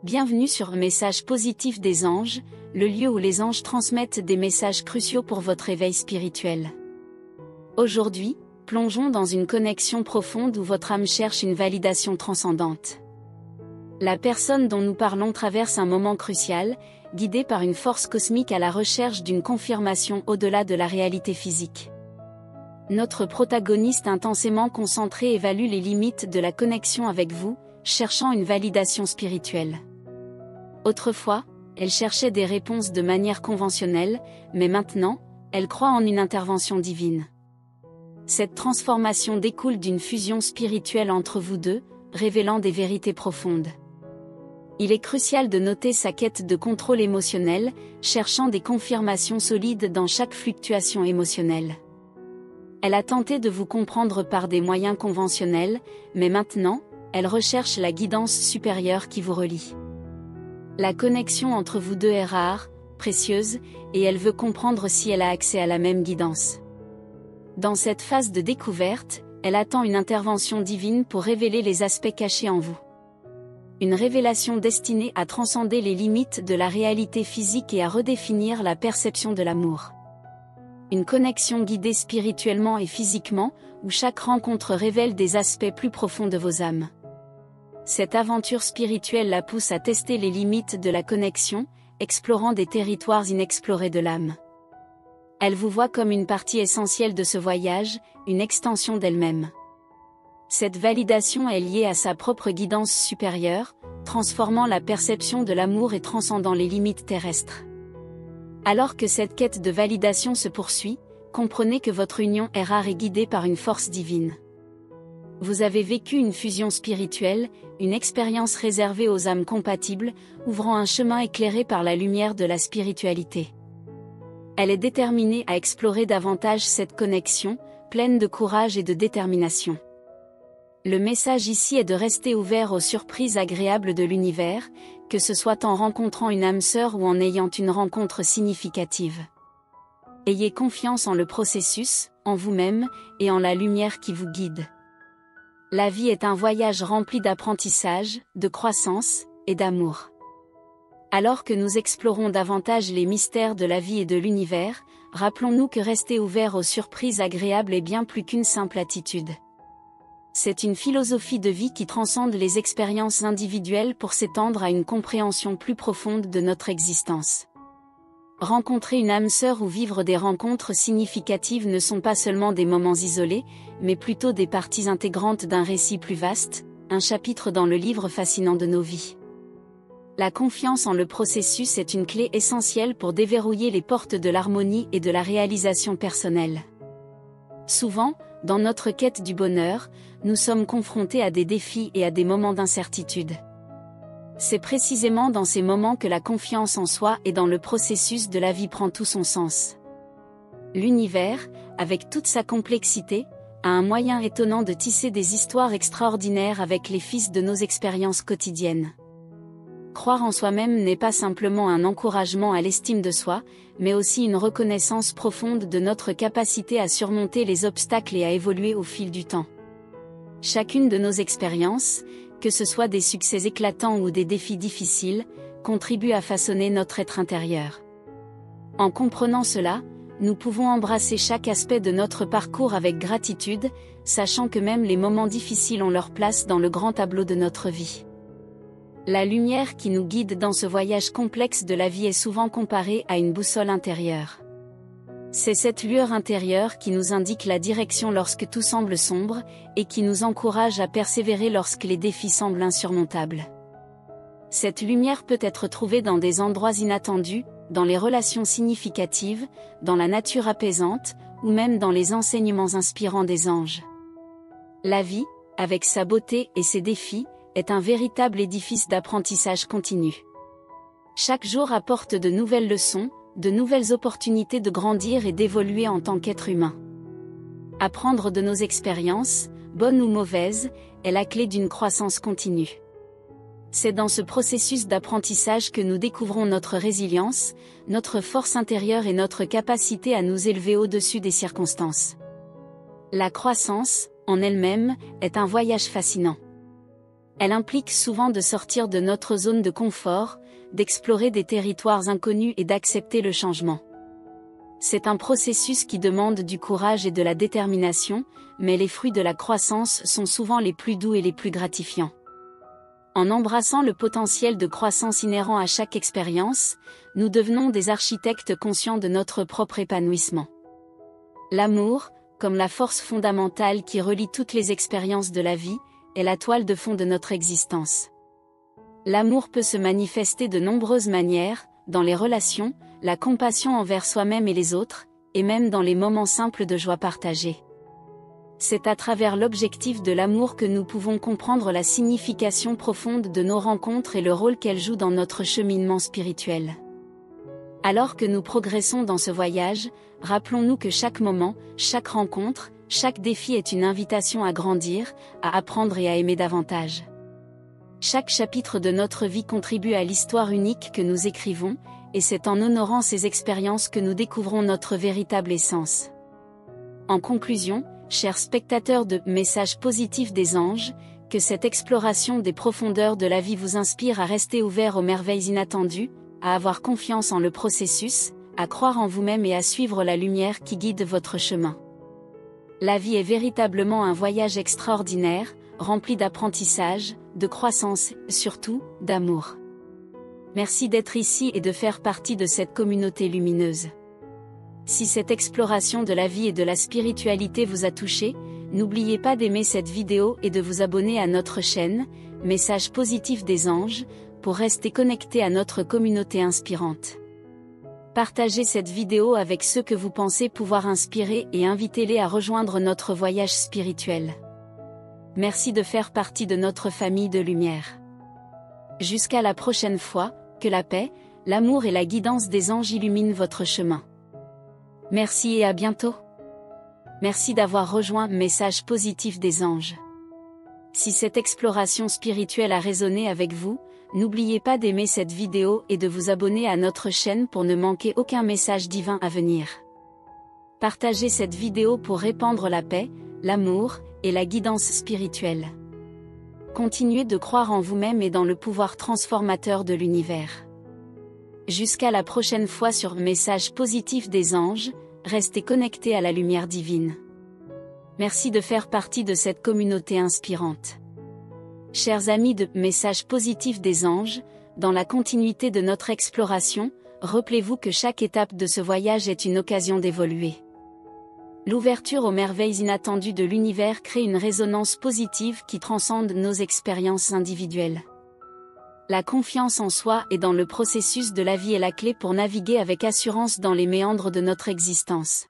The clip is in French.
Bienvenue sur Message positif des anges, le lieu où les anges transmettent des messages cruciaux pour votre éveil spirituel. Aujourd'hui, plongeons dans une connexion profonde où votre âme cherche une validation transcendante. La personne dont nous parlons traverse un moment crucial, guidée par une force cosmique à la recherche d'une confirmation au-delà de la réalité physique. Notre protagoniste intensément concentré évalue les limites de la connexion avec vous, cherchant une validation spirituelle. Autrefois, elle cherchait des réponses de manière conventionnelle, mais maintenant, elle croit en une intervention divine. Cette transformation découle d'une fusion spirituelle entre vous deux, révélant des vérités profondes. Il est crucial de noter sa quête de contrôle émotionnel, cherchant des confirmations solides dans chaque fluctuation émotionnelle. Elle a tenté de vous comprendre par des moyens conventionnels, mais maintenant, elle recherche la guidance supérieure qui vous relie. La connexion entre vous deux est rare, précieuse, et elle veut comprendre si elle a accès à la même guidance. Dans cette phase de découverte, elle attend une intervention divine pour révéler les aspects cachés en vous. Une révélation destinée à transcender les limites de la réalité physique et à redéfinir la perception de l'amour. Une connexion guidée spirituellement et physiquement, où chaque rencontre révèle des aspects plus profonds de vos âmes. Cette aventure spirituelle la pousse à tester les limites de la connexion, explorant des territoires inexplorés de l'âme. Elle vous voit comme une partie essentielle de ce voyage, une extension d'elle-même. Cette validation est liée à sa propre guidance supérieure, transformant la perception de l'amour et transcendant les limites terrestres. Alors que cette quête de validation se poursuit, comprenez que votre union est rare et guidée par une force divine. Vous avez vécu une fusion spirituelle, une expérience réservée aux âmes compatibles, ouvrant un chemin éclairé par la lumière de la spiritualité. Elle est déterminée à explorer davantage cette connexion, pleine de courage et de détermination. Le message ici est de rester ouvert aux surprises agréables de l'univers, que ce soit en rencontrant une âme sœur ou en ayant une rencontre significative. Ayez confiance en le processus, en vous-même, et en la lumière qui vous guide. La vie est un voyage rempli d'apprentissage, de croissance, et d'amour. Alors que nous explorons davantage les mystères de la vie et de l'univers, rappelons-nous que rester ouvert aux surprises agréables est bien plus qu'une simple attitude. C'est une philosophie de vie qui transcende les expériences individuelles pour s'étendre à une compréhension plus profonde de notre existence. Rencontrer une âme sœur ou vivre des rencontres significatives ne sont pas seulement des moments isolés, mais plutôt des parties intégrantes d'un récit plus vaste, un chapitre dans le livre fascinant de nos vies. La confiance en le processus est une clé essentielle pour déverrouiller les portes de l'harmonie et de la réalisation personnelle. Souvent, dans notre quête du bonheur, nous sommes confrontés à des défis et à des moments d'incertitude. C'est précisément dans ces moments que la confiance en soi et dans le processus de la vie prend tout son sens. L'univers, avec toute sa complexité, a un moyen étonnant de tisser des histoires extraordinaires avec les fils de nos expériences quotidiennes. Croire en soi-même n'est pas simplement un encouragement à l'estime de soi, mais aussi une reconnaissance profonde de notre capacité à surmonter les obstacles et à évoluer au fil du temps. Chacune de nos expériences, que ce soit des succès éclatants ou des défis difficiles, contribue à façonner notre être intérieur. En comprenant cela, nous pouvons embrasser chaque aspect de notre parcours avec gratitude, sachant que même les moments difficiles ont leur place dans le grand tableau de notre vie. La lumière qui nous guide dans ce voyage complexe de la vie est souvent comparée à une boussole intérieure. C'est cette lueur intérieure qui nous indique la direction lorsque tout semble sombre, et qui nous encourage à persévérer lorsque les défis semblent insurmontables. Cette lumière peut être trouvée dans des endroits inattendus, dans les relations significatives, dans la nature apaisante, ou même dans les enseignements inspirants des anges. La vie, avec sa beauté et ses défis, est un véritable édifice d'apprentissage continu. Chaque jour apporte de nouvelles leçons, de nouvelles opportunités de grandir et d'évoluer en tant qu'être humain. Apprendre de nos expériences, bonnes ou mauvaises, est la clé d'une croissance continue. C'est dans ce processus d'apprentissage que nous découvrons notre résilience, notre force intérieure et notre capacité à nous élever au-dessus des circonstances. La croissance, en elle-même, est un voyage fascinant. Elle implique souvent de sortir de notre zone de confort, d'explorer des territoires inconnus et d'accepter le changement. C'est un processus qui demande du courage et de la détermination, mais les fruits de la croissance sont souvent les plus doux et les plus gratifiants. En embrassant le potentiel de croissance inhérent à chaque expérience, nous devenons des architectes conscients de notre propre épanouissement. L'amour, comme la force fondamentale qui relie toutes les expériences de la vie, est la toile de fond de notre existence. L'amour peut se manifester de nombreuses manières, dans les relations, la compassion envers soi-même et les autres, et même dans les moments simples de joie partagée. C'est à travers l'objectif de l'amour que nous pouvons comprendre la signification profonde de nos rencontres et le rôle qu'elles jouent dans notre cheminement spirituel. Alors que nous progressons dans ce voyage, rappelons-nous que chaque moment, chaque rencontre, chaque défi est une invitation à grandir, à apprendre et à aimer davantage. Chaque chapitre de notre vie contribue à l'histoire unique que nous écrivons, et c'est en honorant ces expériences que nous découvrons notre véritable essence. En conclusion, chers spectateurs de Messages positifs des anges, que cette exploration des profondeurs de la vie vous inspire à rester ouvert aux merveilles inattendues, à avoir confiance en le processus, à croire en vous-même et à suivre la lumière qui guide votre chemin. La vie est véritablement un voyage extraordinaire, rempli d'apprentissage, de croissance, surtout, d'amour. Merci d'être ici et de faire partie de cette communauté lumineuse. Si cette exploration de la vie et de la spiritualité vous a touché, n'oubliez pas d'aimer cette vidéo et de vous abonner à notre chaîne, Messages positifs des anges, pour rester connecté à notre communauté inspirante. Partagez cette vidéo avec ceux que vous pensez pouvoir inspirer et invitez-les à rejoindre notre voyage spirituel. Merci de faire partie de notre famille de lumière. Jusqu'à la prochaine fois, que la paix, l'amour et la guidance des anges illuminent votre chemin. Merci et à bientôt. Merci d'avoir rejoint Messages positifs des anges. Si cette exploration spirituelle a résonné avec vous, n'oubliez pas d'aimer cette vidéo et de vous abonner à notre chaîne pour ne manquer aucun message divin à venir. Partagez cette vidéo pour répandre la paix, l'amour et la guidance spirituelle. Continuez de croire en vous-même et dans le pouvoir transformateur de l'univers. Jusqu'à la prochaine fois sur Messages positifs des anges, restez connectés à la lumière divine. Merci de faire partie de cette communauté inspirante. Chers amis de Messages positifs des anges, dans la continuité de notre exploration, rappelez-vous que chaque étape de ce voyage est une occasion d'évoluer. L'ouverture aux merveilles inattendues de l'univers crée une résonance positive qui transcende nos expériences individuelles. La confiance en soi et dans le processus de la vie est la clé pour naviguer avec assurance dans les méandres de notre existence.